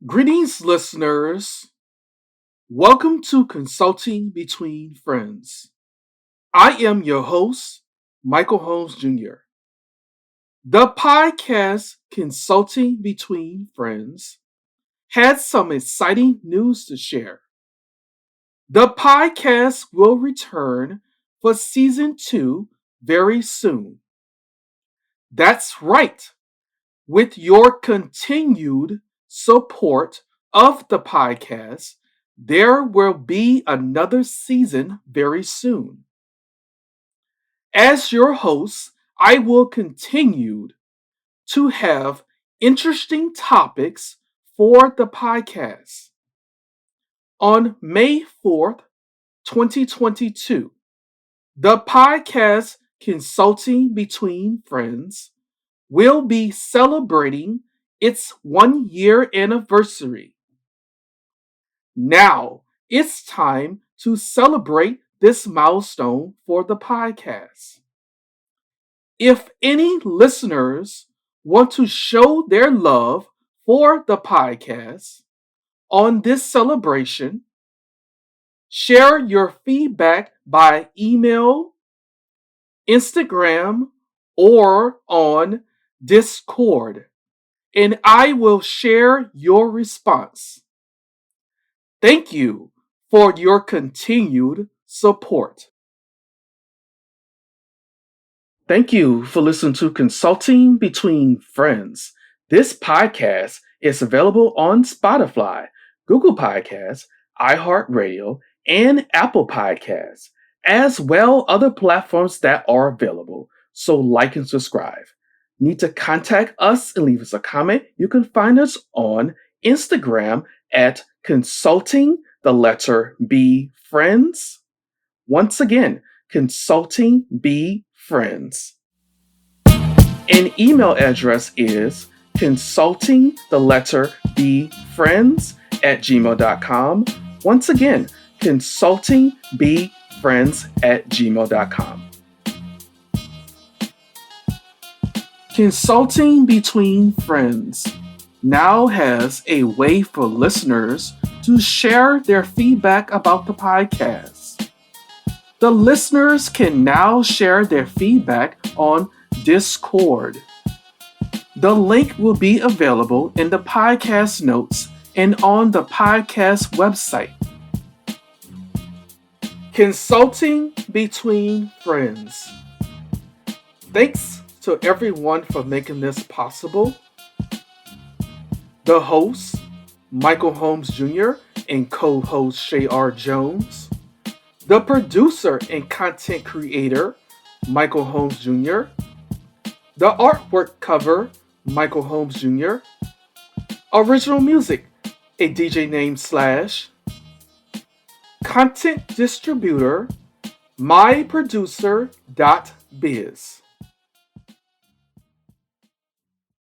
Greetings, listeners. Welcome to Consulting Between Friends. I am your host, Michael Holmes Jr. The podcast Consulting Between Friends has some exciting news to share. The podcast will return for season 2 very soon. That's right. With your continued support of the podcast, there will be another season very soon. As your host, I will continue to have interesting topics for the podcast. On May 4th, 2022, the podcast Consulting Between Friends will be celebrating its 1-year anniversary. Now it's time to celebrate this milestone for the podcast. If any listeners want to show their love for the podcast on this celebration, share your feedback by email, Instagram, or on Discord, and I will share your response. Thank you for your continued support. Thank you for listening to Consulting Between Friends. This podcast is available on Spotify, Google Podcasts, iHeartRadio, and Apple Podcasts, as well other platforms that are available. So like and subscribe. Need to contact us and leave us a comment? You can find us on Instagram at Consulting B Friends. Once again, Consulting B Friends. An email address is consultingbfriends@gmail.com. Once again, consultingbfriends@gmail.com. Consulting Between Friends now has a way for listeners to share their feedback about the podcast. The listeners can now share their feedback on Discord. The link will be available in the podcast notes and on the podcast website. Consulting Between Friends. Thanks to everyone for making this possible. The host, Michael Holmes Jr. and co-host Shay R. Jones. The producer and content creator, Michael Holmes Jr. The artwork cover, Michael Holmes Jr. Original music, a DJ named Slash. Content distributor, Myproducer.biz.